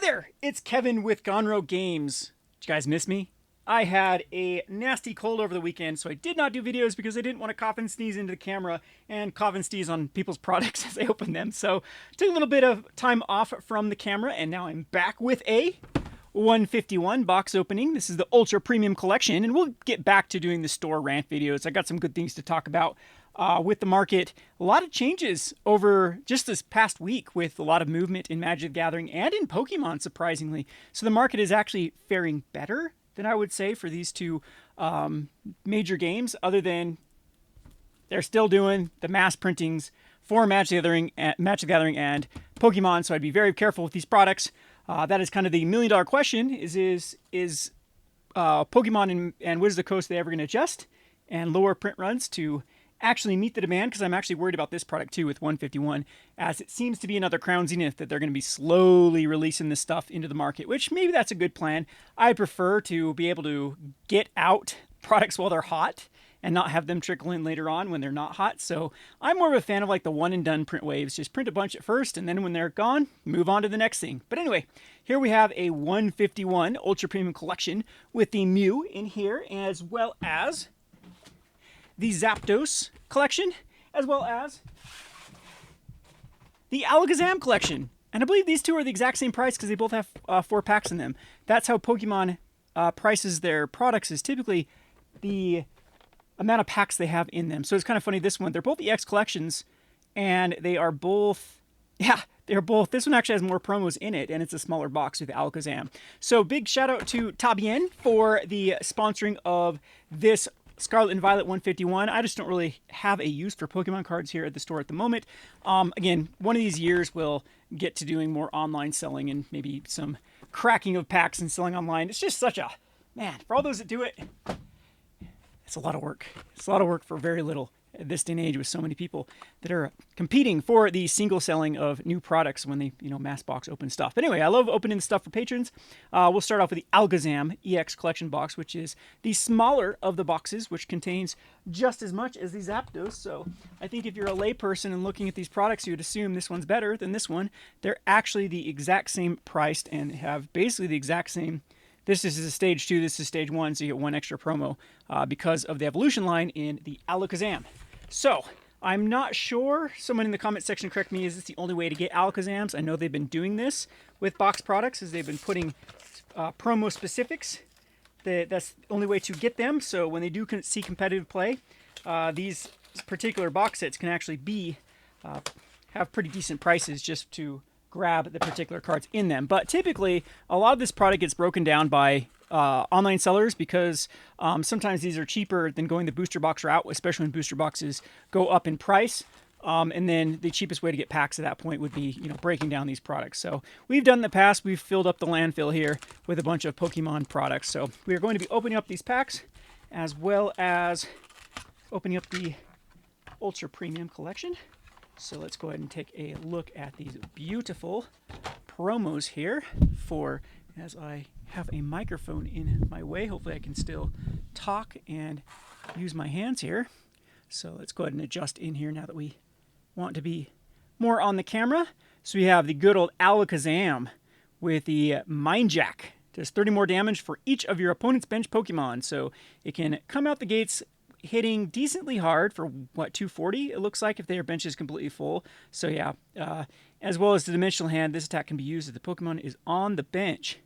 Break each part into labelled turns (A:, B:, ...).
A: there, it's Kevin with Gonro Games. Did you guys miss me? I had a nasty cold over the weekend, so I did not do videos because I didn't want to cough and sneeze into the camera and cough and sneeze on people's products as they open them. So took a little bit of time off from the camera, and now I'm back with a 151 box opening. This is the Ultra Premium Collection, and we'll get back to doing the store rant videos. I got some good things to talk about with the market. A lot of changes over just this past week with a lot of movement in Magic the Gathering and in Pokemon, surprisingly. So the market is actually faring better than I would say for these two major games, other than they're still doing the mass printings for Magic the Gathering and Pokemon. So I'd be very careful with these products. That is kind of the million-dollar question: is Pokemon and Wizards of the Coast, they ever going to adjust and lower print runs to actually meet the demand? Because I'm actually worried about this product too with 151, as it seems to be another Crown Zenith that they're going to be slowly releasing this stuff into the market, which maybe that's a good plan. I prefer to be able to get out products while they're hot and not have them trickle in later on when they're not hot. So I'm more of a fan of like the one and done print waves. Just print a bunch at first, and then when they're gone, move on to the next thing. But anyway, here we have a 151 Ultra Premium Collection with the Mew in here, as well as the Zapdos collection, as well as the Alakazam collection. And I believe these two are the exact same price because they both have 4 packs in them. That's how Pokemon prices their products, is typically the amount of packs they have in them. So it's kind of funny, this one, they're both EX collections, and they are both, they're both, this one actually has more promos in it, and it's a smaller box with Alakazam. So big shout out to Tabien for the sponsoring of this Scarlet and Violet 151. I just don't really have a use for Pokemon cards here at the store at the moment. Again, one of these years we'll get to doing more online selling and maybe some cracking of packs and selling online. It's just such a, man, for all those that do it, it's a lot of work. It's a lot of work for very little at this day and age, with so many people that are competing for the single selling of new products when they, mass box open stuff. But anyway, I love opening stuff for patrons. We'll start off with the Alakazam EX collection box, which is the smaller of the boxes, which contains just as much as the Zapdos. So I think if you're a layperson and looking at these products, you would assume this one's better than this one. They're actually the exact same priced and have basically the exact same. This is a stage 2, this is stage 1, so you get 1 extra promo because of the evolution line in the Alakazam. So, I'm not sure, someone in the comment section correct me, is this the only way to get Alakazams? I know they've been doing this with box products, is they've been putting promo specifics. That's the only way to get them, so when they do see competitive play, these particular box sets can actually be, have pretty decent prices just to grab the particular cards in them. But typically, a lot of this product gets broken down by online sellers because sometimes these are cheaper than going the booster box route, especially when booster boxes go up in price. And then the cheapest way to get packs at that point would be, breaking down these products. So we've done in the past, we've filled up the landfill here with a bunch of Pokemon products. So we are going to be opening up these packs as well as opening up the Ultra Premium Collection. So let's go ahead and take a look at these beautiful promos here as I have a microphone in my way. Hopefully I can still talk and use my hands here. So let's go ahead and adjust in here now that we want to be more on the camera. So we have the good old Alakazam with the Mind Jack. Does 30 more damage for each of your opponent's bench Pokemon. So it can come out the gates hitting decently hard for, 240 it looks like, if their bench is completely full. So yeah, as well as the Dimensional Hand, this attack can be used if the Pokemon is on the bench.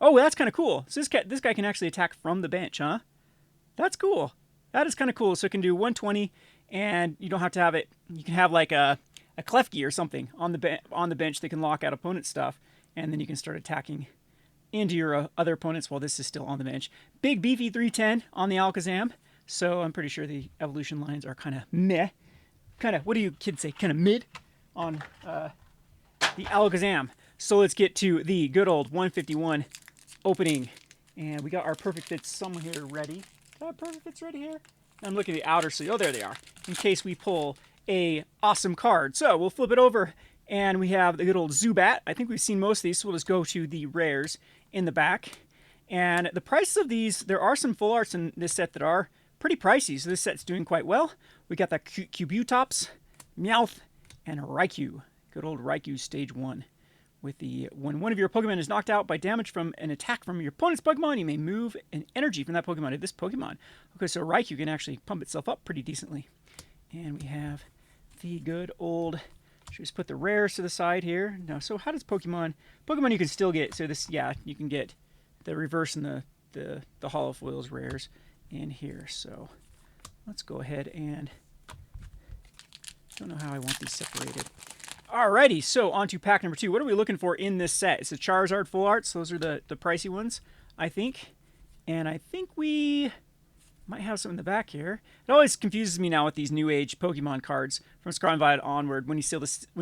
A: Oh, that's kind of cool. So this guy can actually attack from the bench, huh? That's cool. That is kind of cool. So it can do 120, and you don't have to have it. You can have like a Klefki or something on the bench that can lock out opponent stuff, and then you can start attacking into your other opponents while this is still on the bench. Big beefy 310 on the Alakazam. So I'm pretty sure the evolution lines are kind of meh. Kind of, what do you kids say? Kind of mid on the Alakazam. So let's get to the good old 151 opening. And we got our perfect fits somewhere here ready. Got our perfect fits ready here? I'm looking at the outer sleeve. Oh, there they are. In case we pull a awesome card. So we'll flip it over, and we have the good old Zubat. I think we've seen most of these, so we'll just go to the rares in the back. And the prices of these, there are some full arts in this set that are pretty pricey, so this set's doing quite well. We got the Cubutops, Meowth, and Raikou. Good old Raikou Stage 1. when one of your Pokemon is knocked out by damage from an attack from your opponent's Pokemon, you may move an energy from that Pokemon to this Pokemon. Okay, so Raikou can actually pump itself up pretty decently. And we have the good old... Should we just put the rares to the side here? No, so how does Pokemon you can still get, so this, yeah, you can get the reverse and the hollow foils rares in here. So let's go ahead and, don't know how I want these separated. Alrighty, so on to pack number 2. What are we looking for in this set? It's a Charizard Full Arts. Those are the pricey ones, I think. And I think we might have some in the back here. It always confuses me now with these new age Pokemon cards from Scarlet and Violet onward. When you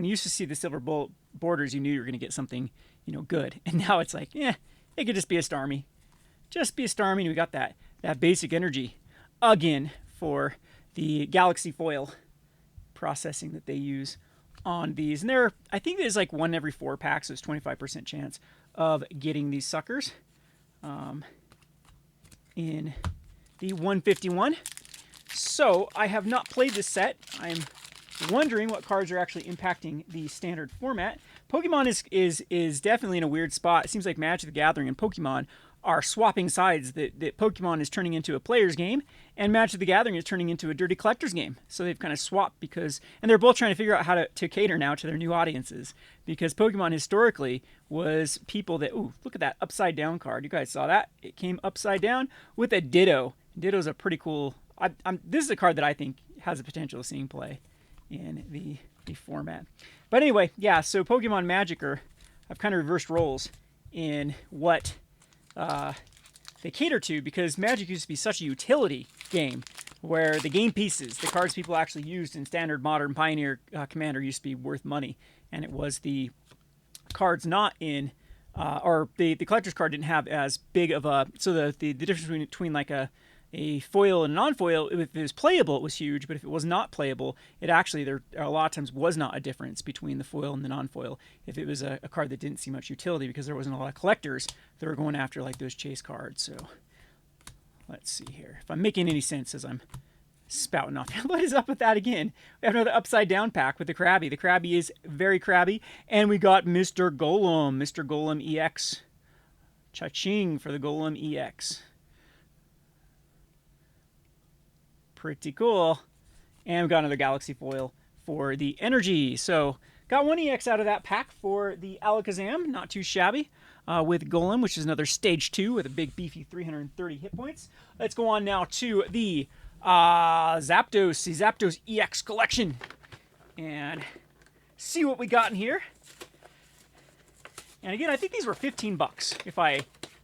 A: used to see the silver borders, you knew you were going to get something, good. And now it's like, it could just be a Starmie. Just be a Starmie, and we got that basic energy again for the Galaxy foil processing that they use on these. And I think there's like 1 every 4 packs, so it's 25% chance of getting these suckers in the 151. So I have not played this set. I'm wondering what cards are actually impacting the standard format. Pokemon is definitely in a weird spot. It seems like Magic the Gathering and Pokemon are swapping sides, that Pokemon is turning into a player's game and Magic the Gathering is turning into a dirty collector's game. So they've kind of swapped and they're both trying to figure out how to cater now to their new audiences, because Pokemon historically was people that, ooh, look at that upside down card. You guys saw that? It came upside down with a Ditto. Ditto's a pretty cool, this is a card that I think has the potential of seeing play in the format. But anyway, yeah, so Pokemon Magic I've kind of reversed roles in what they cater to, because Magic used to be such a utility game where the game pieces, the cards people actually used in Standard, Modern, Pioneer, Commander used to be worth money, and it was the cards not in, or the collector's card didn't have as big of a, so the difference between like a foil and a non-foil, if it was playable, it was huge, but if it was not playable, it actually, there a lot of times was not a difference between the foil and the non-foil if it was a card that didn't see much utility, because there wasn't a lot of collectors that were going after like those chase cards. So let's see here if I'm making any sense as I'm spouting off. What is up with that again? We have another upside down pack with the Krabby. The Krabby is very crabby, and we got Mr. Golem EX. Cha-ching for the Golem EX. Pretty cool. And we got another Galaxy foil for the energy. So got 1 EX out of that pack for the Alakazam. Not too shabby. With Golem, which is another stage 2 with a big beefy 330 hit points. Let's go on now to the Zapdos EX collection and see what we got in here. And again, I think these were $15 if I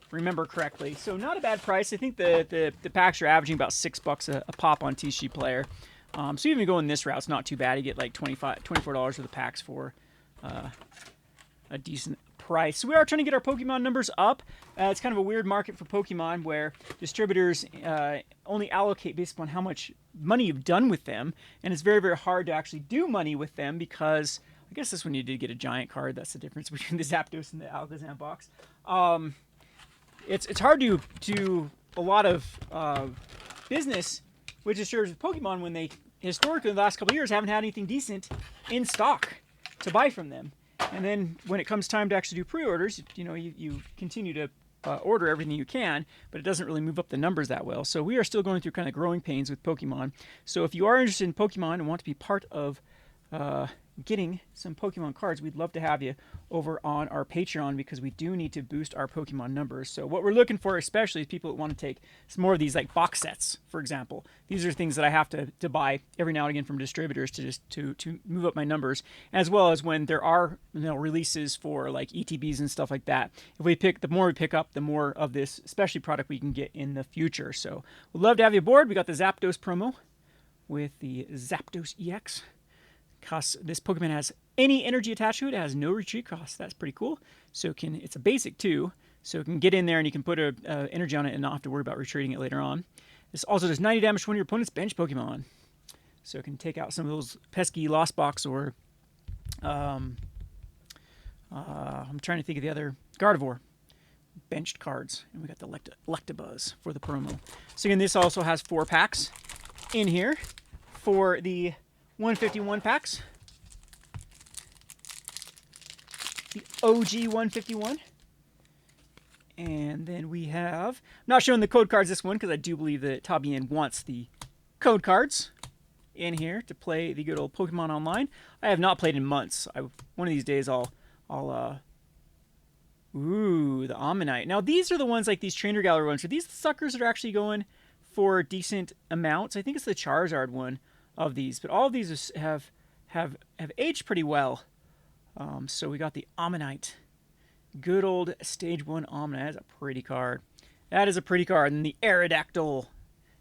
A: remember correctly, so not a bad price. I think the packs are averaging about $6 a pop on TCG Player. So even going this route, it's not too bad. You get like $24 for the packs for a decent price. So we are trying to get our Pokemon numbers up. It's kind of a weird market for Pokemon where distributors only allocate based upon how much money you've done with them, and it's very, very hard to actually do money with them, because I guess this one you did get a giant card. That's the difference between the Zapdos and the Alakazam box. It's hard to do a lot of business with distributors with Pokemon when they historically in the last couple of years haven't had anything decent in stock to buy from them. And then when it comes time to actually do pre-orders, you continue to order everything you can, but it doesn't really move up the numbers that well. So we are still going through kind of growing pains with Pokemon. So if you are interested in Pokemon and want to be part of getting some Pokemon cards, we'd love to have you over on our Patreon, because we do need to boost our Pokemon numbers. So what we're looking for especially is people that want to take some more of these like box sets, for example. These are things that I have to buy every now and again from distributors to move up my numbers, as well as when there are releases for like ETBs and stuff like that. The more we pick up, the more of this specialty product we can get in the future. So we'd love to have you aboard. We got the Zapdos promo with the Zapdos EX. This Pokemon has any energy attached to it. It has no retreat cost. That's pretty cool. So it's a basic too, so it can get in there and you can put energy on it and not have to worry about retreating it later on. This also does 90 damage to one of your opponent's bench Pokemon, so it can take out some of those pesky Lost Box or I'm trying to think of the other Gardevoir benched cards. And we got the Electabuzz for the promo. So again, this also has 4 packs in here for the 151 packs. the OG 151. And then we have, I'm not showing the code cards this one because I do believe that Tabian wants the code cards in here to play the good old Pokemon Online. I have not played in months. One of these days ooh, the Ammonite. Now these are the ones like these Trainer Gallery ones. Are these the suckers that are actually going for decent amounts? I think it's the Charizard one of these, but all of these have aged pretty well. So we got the Ammonite. Good old Stage 1 Ammonite. That's a pretty card. That is a pretty card. And the Aerodactyl.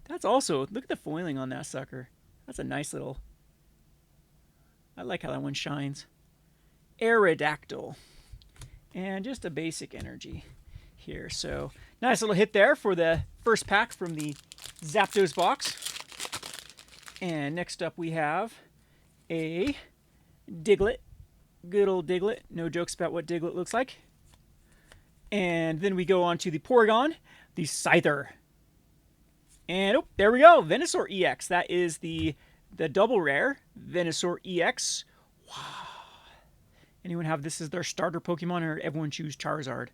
A: That's also, look at the foiling on that sucker. That's a nice little, I like how that one shines. Aerodactyl. And just a basic energy here. So, nice little hit there for the first pack from the Zapdos box. And next up we have a Diglett. Good old Diglett. No jokes about what Diglett looks like. And then we go on to the Porygon, the Scyther. And oh, there we go, Venusaur EX. That is the double rare Venusaur EX. Wow. Anyone have this as their starter Pokemon, or everyone choose Charizard?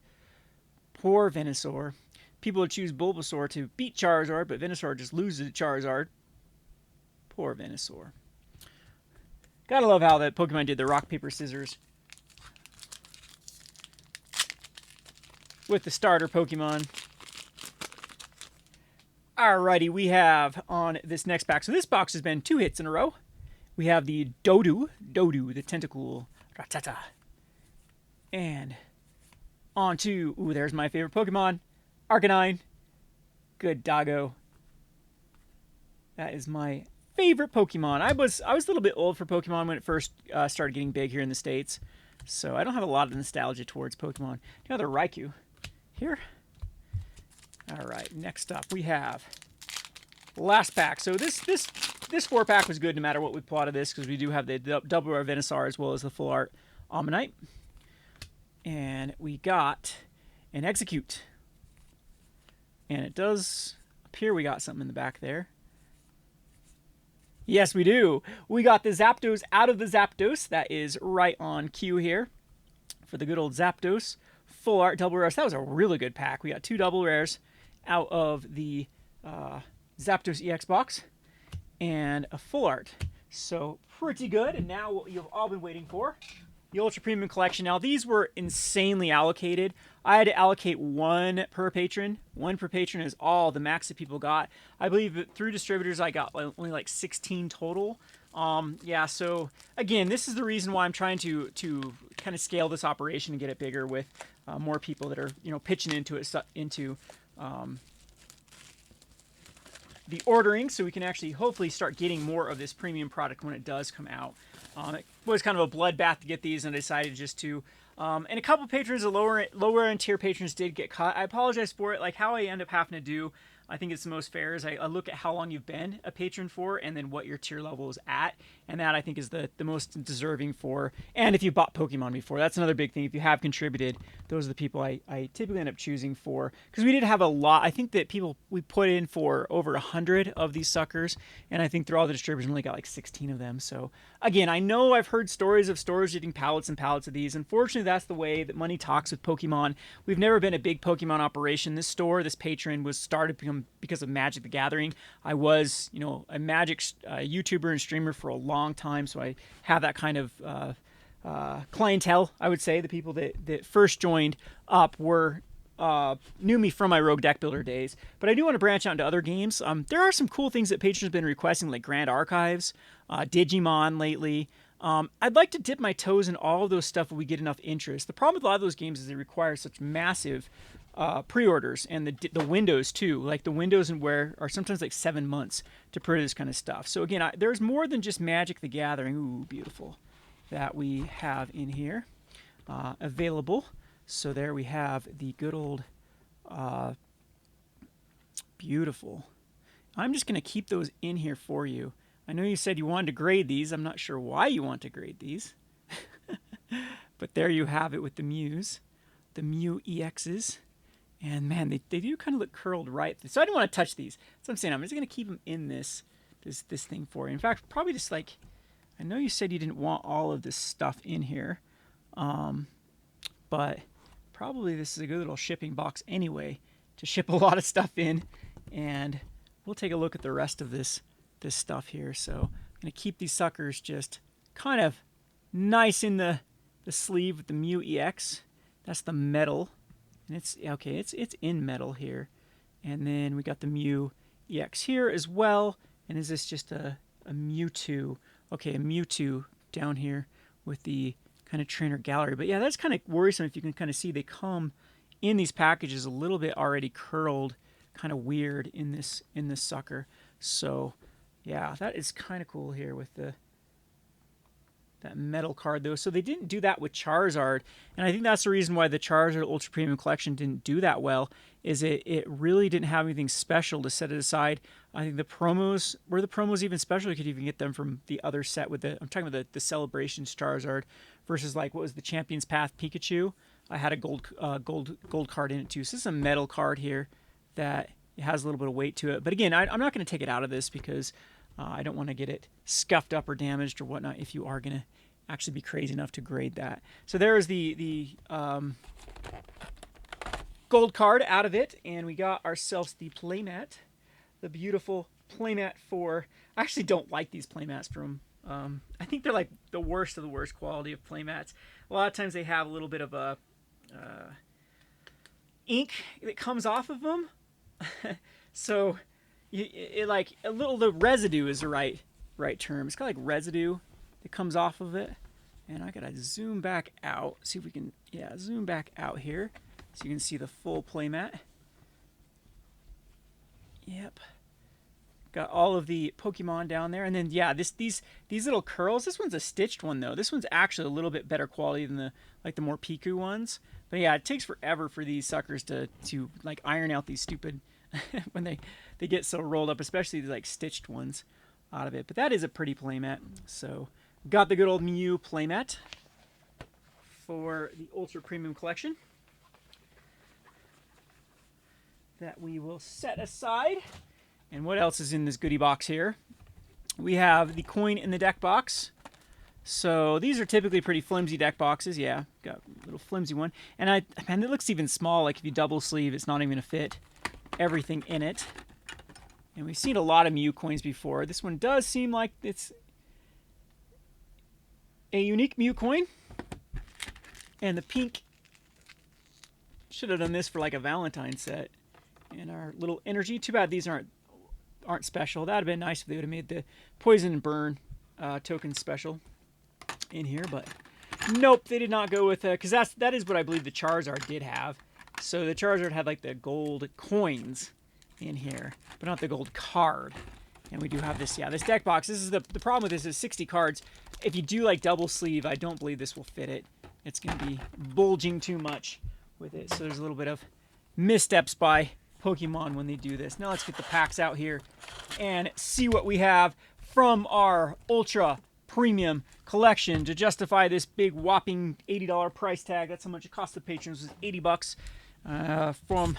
A: Poor Venusaur. People would choose Bulbasaur to beat Charizard, but Venusaur just loses to Charizard. Poor Venusaur. Gotta love how that Pokemon did the rock, paper, scissors with the starter Pokemon. Alrighty, we have on this next pack. So this box has been 2 hits in a row. We have the Dodu, the Tentacool, Rattata. And on to, ooh, there's my favorite Pokemon, Arcanine. Good doggo. That is my favorite Pokemon. I was a little bit old for Pokemon when it first started getting big here in the States. So I don't have a lot of nostalgia towards Pokemon. Another Raikou here. All right, next up we have last pack. So this 4-pack was good no matter what we pull out of this, because we do have the double rare Venusaur as well as the full art Ammonite. And we got an Execute. And it does appear we got something in the back there. Yes, we do. We got the Zapdos out of the Zapdos. That is right on cue here for the good old Zapdos. Full art double rares. That was a really good pack. We got 2 double rares out of the Zapdos EX box and a full art. So pretty good. And now what you've all been waiting for, the Ultra Premium Collection. Now these were insanely allocated. I had to allocate 1 per patron. 1 per patron is all the max that people got. I believe that through distributors I got only like 16 total. Yeah, so again, this is the reason why I'm trying to kind of scale this operation and get it bigger with more people that are, you know, pitching into it, the ordering, so we can actually hopefully start getting more of this premium product when it does come out. It was kind of a bloodbath to get these, and I decided just to. And a couple patrons, the lower end tier patrons, did get cut. I apologize for it. Like how I end up having to do, I think it's the most fair is I look at how long you've been a patron for, and then what your tier level is at, and that I think is the most deserving for. And if you bought Pokemon before, that's another big thing. If you have contributed, those are the people I typically end up choosing for, because we did have a lot. I think that we put in for over 100 of these suckers, and I think through all the distributors we only got like 16 of them. So again, I know I've heard stories of stores getting pallets and pallets of these. Unfortunately, that's the way that money talks with Pokemon. We've never been a big Pokemon operation. This store, this patron, was started because of Magic the Gathering. I was, you know, a Magic YouTuber and streamer for a long time, so I have that kind of clientele, I would say. The people that first joined up knew me from my Rogue Deck Builder days. But I do want to branch out into other games. There are some cool things that patrons have been requesting, like Grand Archives, Digimon lately. I'd like to dip my toes in all of those stuff if we get enough interest. The problem with a lot of those games is they require such massive pre-orders, and the windows too. Like the windows and where are sometimes like 7 months to pre-order this kind of stuff. So again, there's more than just Magic the Gathering. Ooh, beautiful. That we have in here available. So there we have the good old beautiful. I'm just going to keep those in here for you. I know you said you wanted to grade these. I'm not sure why you want to grade these. But there you have it with the Mews. The Mew EXs. And man, they do kind of look curled right. So I didn't want to touch these. So I'm saying I'm just going to keep them in this thing for you. In fact, probably just like, I know you said you didn't want all of this stuff in here. but probably this is a good little shipping box anyway to ship a lot of stuff in. And we'll take a look at the rest of this stuff here. So I'm going to keep these suckers just kind of nice in the sleeve with the Mu EX. That's the metal. And it's okay, it's in metal here. And then we got the Mu EX here as well. And is this just a Mewtwo? Okay, a Mewtwo down here with the kind of trainer gallery. But yeah, that's kind of worrisome if you can kind of see they come in these packages a little bit already curled, kind of weird in this sucker. So yeah, that is kind of cool here with that metal card though. So they didn't do that with Charizard, and I think that's the reason why the Charizard Ultra Premium Collection didn't do that well, is it really didn't have anything special to set it aside. I think the promos, were the promos even special? You could even get them from the other set with I'm talking about the Celebrations Charizard versus like what was the Champion's Path Pikachu. I had a gold card in it too. So this is a metal card here that it has a little bit of weight to it. But again, I'm not going to take it out of this because I don't want to get it scuffed up or damaged or whatnot if you are going to actually be crazy enough to grade that. So there is the gold card out of it, and we got ourselves the Playmat, the beautiful Playmat 4. I actually don't like these Playmats from, I think they're like the worst of the worst quality of Playmats. A lot of times they have a little bit of a ink that comes off of them. So like a little, the residue is the right term. It's got like residue that comes off of it. And I gotta zoom back out, see if we can, yeah, zoom back out here so you can see the full Playmat. Yep. Got all of the Pokemon down there, and then yeah, these little curls. This one's a stitched one though. This one's actually a little bit better quality than the more Piku ones. But yeah, it takes forever for these suckers to like iron out these stupid when they get so rolled up, especially the like stitched ones out of it. But that is a pretty Playmat. So got the good old Mew Playmat for the Ultra Premium Collection that we will set aside. And what else is in this goodie box here? We have the coin in the deck box. So these are typically pretty flimsy deck boxes. Yeah, got a little flimsy one. And man, it looks even small. Like if you double sleeve, it's not even going to fit everything in it. And we've seen a lot of Mew coins before. This one does seem like it's a unique Mew coin. And the pink, should have done this for like a Valentine set. And our little energy. Too bad these aren't special. That would have been nice if they would have made the poison and burn token special in here, but nope, they did not go with it, because that is what I believe the Charizard did have. So the Charizard had like the gold coins in here, but not the gold card. And we do have this, yeah, this deck box. This is the problem with this is 60 cards. If you do like double sleeve, I don't believe this will fit it. It's going to be bulging too much with it. So there's a little bit of missteps by Pokemon when they do this. Now let's get the packs out here and see what we have from our Ultra Premium Collection to justify this big whopping $80 price tag. That's how much it cost the patrons, was 80 bucks from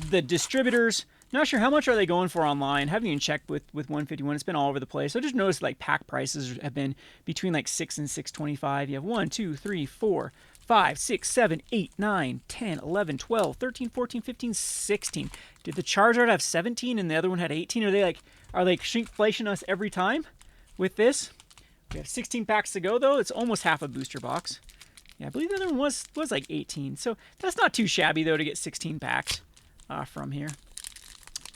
A: the distributors. Not sure how much are they going for online. Haven't even checked with 151. It's been all over the place. So just noticed like pack prices have been between like $6 and $6.25. You have 1, 2, 3, 4, 5, 6, 7, 8, 9, 10, 11, 12, 13, 14, 15, 16. Did the Charizard have 17 and the other one had 18? Are they shrinkflation us every time with this? We have 16 packs to go though. It's almost half a booster box. Yeah, I believe the other one was like 18. So that's not too shabby though to get 16 packs from here.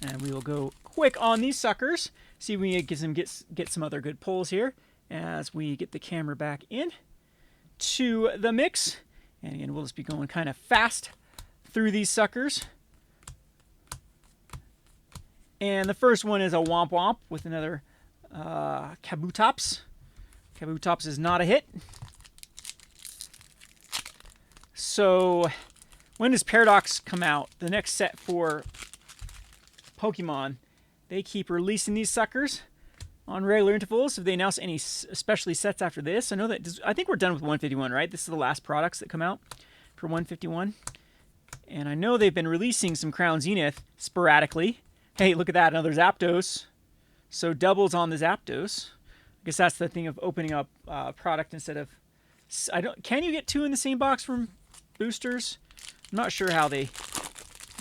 A: And we will go quick on these suckers. See if we can get some other good pulls here as we get the camera back in to the mix. And again, we'll just be going kind of fast through these suckers. And the first one is a Womp Womp with another Kabutops. Kabutops is not a hit. So when does Paradox come out? The next set for Pokemon. They keep releasing these suckers on regular intervals. If they announce any specialty sets after this, I think we're done with 151, right? This is the last products that come out for 151. And I know they've been releasing some Crown Zenith sporadically. Hey, look at that, another Zapdos. So doubles on the Zapdos. I guess that's the thing of opening up product instead of I don't. Can you get 2 in the same box from boosters? I'm not sure how they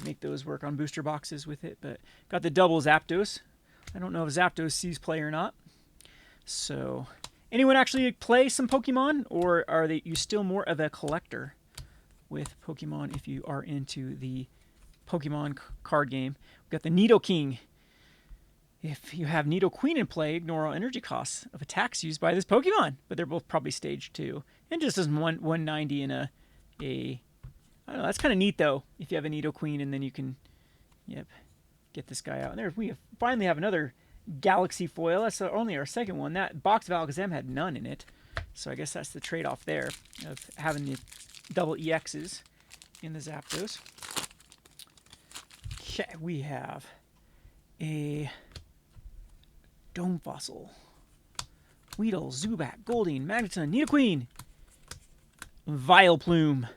A: make those work on booster boxes with it, but got the double Zapdos. I don't know if Zapdos sees play or not. So, anyone actually play some Pokemon, or are you still more of a collector with Pokemon if you are into the Pokemon card game? We've got the Nidoking. If you have Nidoqueen in play, ignore all energy costs of attacks used by this Pokemon. But they're both probably stage 2. And just as 190 in a I don't know, that's kind of neat though. If you have a Nidoqueen and then you can, get this guy out. And there we finally have another Galaxy foil. That's only our second one. That box of Alakazam had none in it. So I guess that's the trade-off there of having the double EXs in the Zapdos. Okay, we have a Dome Fossil, Weedle, Zubat, Goldeen, Magneton, Nidoqueen, Vileplume.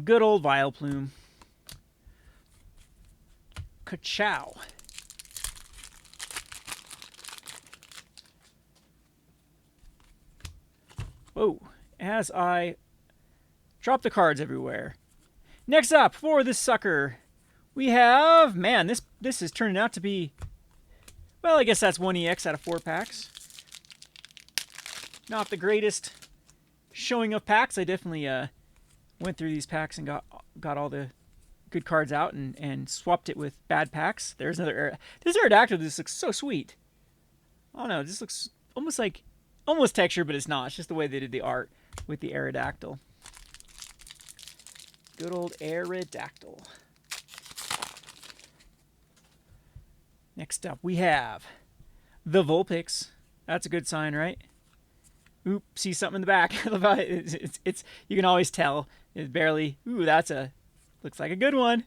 A: Good old Vileplume. Ka-chow. Whoa, as I drop the cards everywhere. Next up, for this sucker, we have, man, this is turning out to be, well, I guess that's 1 EX out of 4 packs. Not the greatest showing of packs. I definitely went through these packs and got all the good cards out and swapped it with bad packs. There's another this Aerodactyl. This looks so sweet. I don't know. This looks almost texture, but it's not. It's just the way they did the art with the Aerodactyl. Good old Aerodactyl. Next up, we have the Vulpix. That's a good sign, right? Oop, see something in the back. It's you can always tell. It's barely. Ooh, looks like a good one.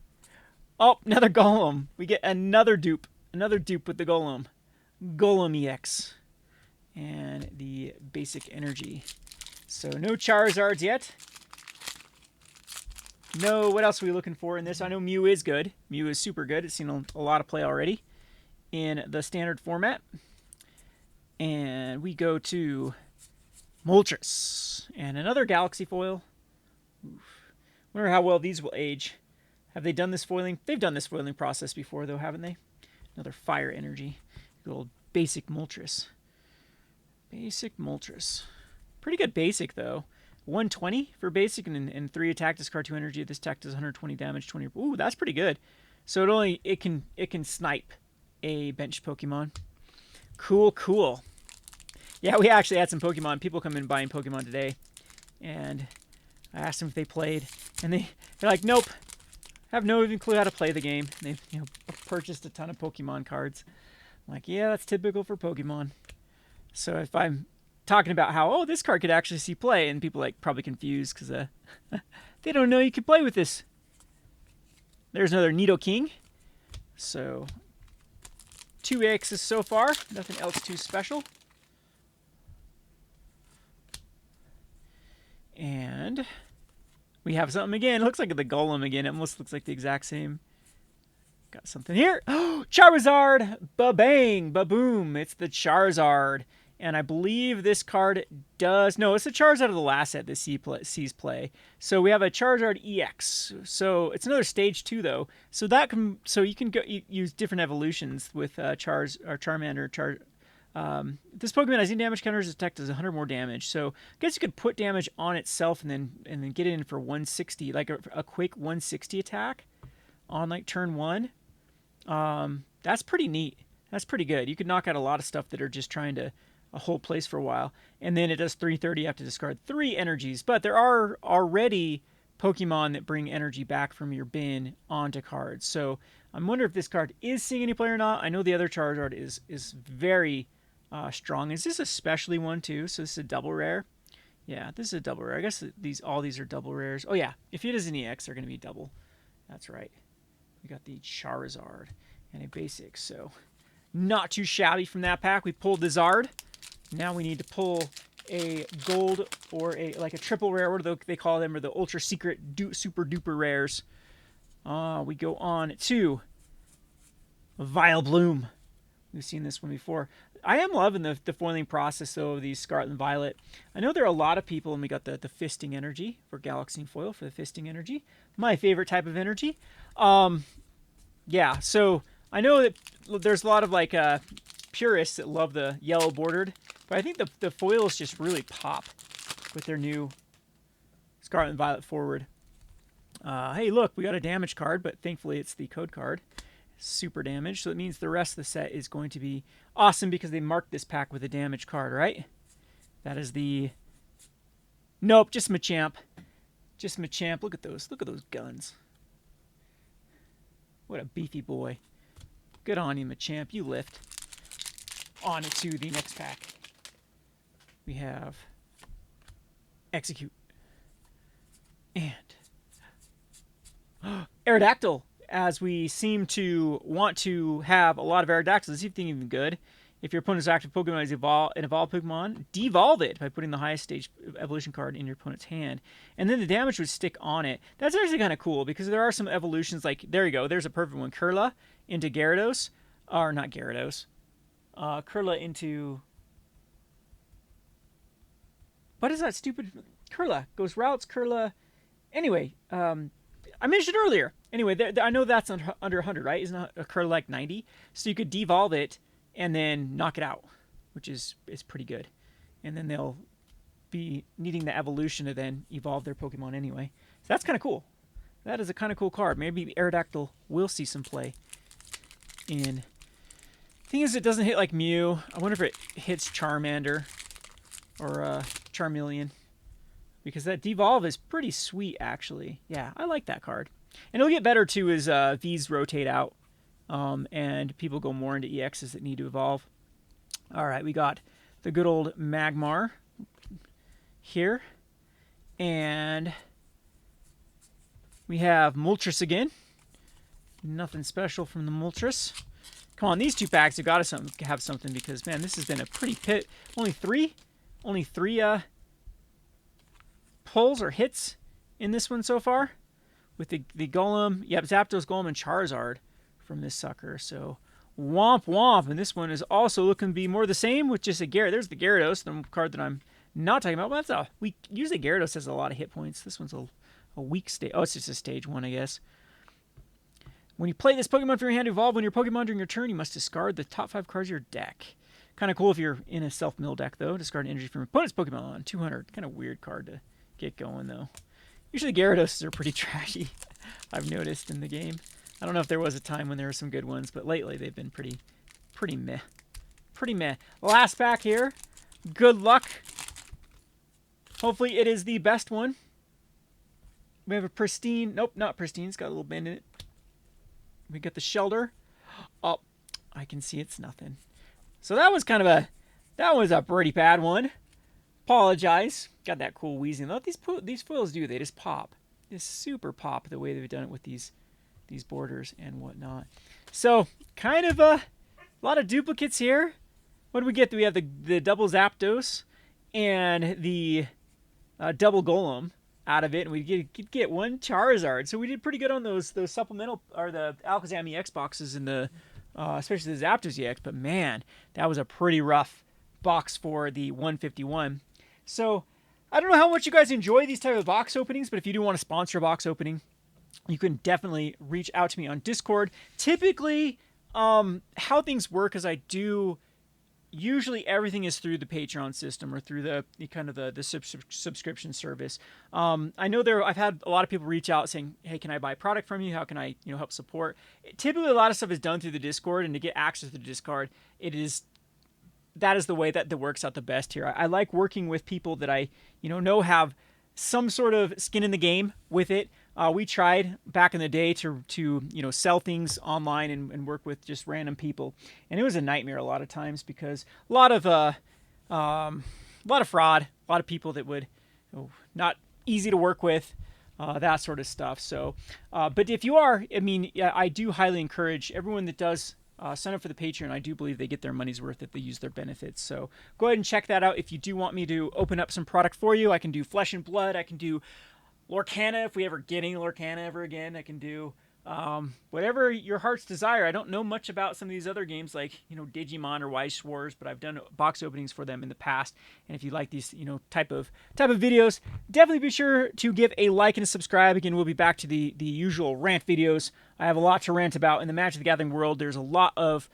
A: Oh, another Golem. We get another dupe with the Golem. Golem EX. And the basic energy. So no Charizards yet. No, what else are we looking for in this? I know Mew is good. Mew is super good. It's seen a lot of play already in the standard format. And we go to Moltres. And another Galaxy foil. Oof. Wonder how well these will age. Have they done this foiling? They've done this foiling process before, though, haven't they? Another fire energy. Good old basic Moltres. Basic Moltres. Pretty good basic, though. 120 for basic and 3 attack, discard 2 energy. This attack does 120 damage, 20. Ooh, that's pretty good. So it can snipe a bench Pokemon. Cool. Yeah, we actually had some Pokemon. People come in buying Pokemon today, and I asked them if they played, and they're like, nope. Have no even clue how to play the game. They've purchased a ton of Pokemon cards. I'm like, yeah, that's typical for Pokemon. So if I'm talking about how, this card could actually see play, and people probably confused because they don't know you can play with this. There's another Nidoking. So 2 X's so far. Nothing else too special. And we have something again. It looks like the Golem again. It almost looks like the exact same. Got something here. Oh, Charizard! Ba-bang! Ba-boom! It's the Charizard. And I believe this card does... No, it's the Charizard of the last set that sees play. So we have a Charizard EX. So it's another stage 2, though. So you can use different evolutions with Charmander. This Pokemon has any damage counters. Its attack does 100 more damage. So I guess you could put damage on itself and then get it in for 160, like a quick 160 attack on turn 1. That's pretty neat. That's pretty good. You could knock out a lot of stuff that are just trying to hold place for a while. And then it does 330. You have to discard 3 energies. But there are already Pokemon that bring energy back from your bin onto cards. So I'm wondering if this card is seeing any play or not. I know the other Charizard is very strong. Is this a specialty one too? So this is a double rare. Yeah, this is a double rare. I guess all these are double rares. Oh yeah, if it is an EX, they're going to be double. That's right. We got the Charizard and a basic. So not too shabby from that pack. We pulled the Zard. Now we need to pull a gold or a triple rare. What do they call them? Or the ultra secret super duper rares. We go on to Vileplume. We've seen this one before. I am loving the foiling process, though, of these Scarlet and Violet. I know there are a lot of people, and we got the fisting energy for Galaxy foil for the fisting energy. My favorite type of energy. Yeah, so I know that there's a lot of like purists that love the yellow bordered, but I think the foils just really pop with their new Scarlet and Violet forward. Hey, look, we got a damage card, but thankfully it's the code card. Super damage, so it means the rest of the set is going to be awesome because they marked this pack with a damage card, right? That is the... Nope, just Machamp. Just Machamp. Look at those guns. What a beefy boy. Good on you, Machamp. You lift. On to the next pack. We have Execute. And Aerodactyl, as we seem to want to have a lot of Aerodactyls. Let's see if they're even good. If your opponent's active Pokemon is an evolved Pokemon, devolve it by putting the highest stage evolution card in your opponent's hand. And then the damage would stick on it. That's actually kind of cool because there are some evolutions like, there you go, there's a perfect one. Curla into Gyarados. Or not Gyarados. Curla into... What is that stupid... Curla. Goes routes, Curla... Anyway, I mentioned earlier. Anyway, I know that's under 100, right? Isn't a Curla like 90? So you could devolve it and then knock it out, which is pretty good. And then they'll be needing the evolution to then evolve their Pokemon anyway. So that's kind of cool. That is a kind of cool card. Maybe Aerodactyl will see some play in... Thing is, it doesn't hit like Mew. I wonder if it hits Charmander or Charmeleon. Because that devolve is pretty sweet, actually. Yeah, I like that card. And it'll get better, too, as Vs rotate out. And people go more into EXs that need to evolve. All right, we got the good old Magmar here. And we have Moltres again. Nothing special from the Moltres. Come on, these two packs have got to have something because, man, this has been a pretty pit. Only three pulls or hits in this one so far. With the Golem, yep, Zapdos, Golem, and Charizard from this sucker. So, womp womp. And this one is also looking to be more the same with just a Gyarados. There's the Gyarados, the card that I'm not talking about. But that's usually Gyarados has a lot of hit points. This one's a weak stage. Oh, it's just a stage 1, I guess. When you play this Pokemon from your hand to evolve, when your Pokemon during your turn, you must discard the top 5 cards of your deck. Kind of cool if you're in a self-mill deck, though. Discard energy from your opponent's Pokemon on 200. Kind of weird card to get going, though. Usually Gyarados are pretty trashy, I've noticed in the game. I don't know if there was a time when there were some good ones, but lately they've been pretty meh. Pretty meh. Last pack here. Good luck. Hopefully it is the best one. We have a pristine. Nope, not pristine. It's got a little bend in it. We got the Shelter. Oh, I can see it's nothing. So that was that was a pretty bad one. Apologize. Got that cool wheezing. What these foils do, they just pop. Just super pop the way they've done it with these borders and whatnot. So kind of a lot of duplicates here. What do we get? We have the double Zapdos and the double Golem out of it, and we get one Charizard. So we did pretty good on those supplemental or the Alakazam EX boxes in the especially the Zapdos EX. But man, that was a pretty rough box for the 151. So I don't know how much you guys enjoy these type of box openings, but if you do want to sponsor a box opening, you can definitely reach out to me on Discord. Typically, how things work is usually everything is through the Patreon system or through the subscription service. I know I've had a lot of people reach out saying, hey, can I buy a product from you? How can I help support? Typically, a lot of stuff is done through the Discord, and to get access to the Discord, that is the way that works out the best here. I like working with people that I know have some sort of skin in the game with it. We tried back in the day to sell things online and work with just random people, and it was a nightmare a lot of times because a lot of fraud, a lot of people that would not easy to work with, that sort of stuff. So, but if you are, I do highly encourage everyone that does sign up for the Patreon. I do believe they get their money's worth if they use their benefits. So go ahead and check that out. If you do want me to open up some product for you, I can do Flesh and Blood. I can do Lorcana if we ever get any Lorcana ever again. I can do Whatever your heart's desire. I don't know much about some of these other games like, Digimon or Weiss Wars, but I've done box openings for them in the past. And if you like these, type of videos, definitely be sure to give a like and a subscribe. Again, we'll be back to the usual rant videos. I have a lot to rant about in the Magic the Gathering world. There's a lot of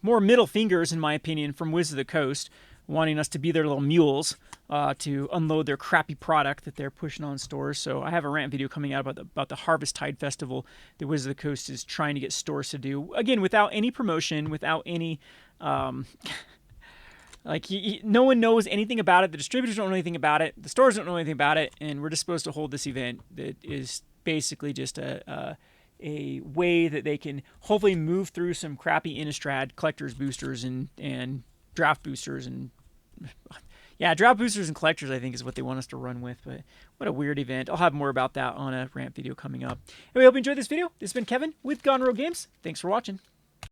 A: more middle fingers, in my opinion, from Wizards of the Coast, wanting us to be their little mules to unload their crappy product that they're pushing on stores. So I have a rant video coming out about the Harvest Tide Festival that Wizards of the Coast is trying to get stores to do. Again, without any promotion, without any... no one knows anything about it. The distributors don't know anything about it. The stores don't know anything about it. And we're just supposed to hold this event that is basically just a way that they can hopefully move through some crappy Innistrad collectors boosters and draft boosters and draft boosters and collectors, I think, is what they want us to run with. But what a weird event. I'll have more about that on a rant video coming up. Anyway, I hope you enjoyed this video. This has been Kevin with Gone Rogue Games. Thanks for watching.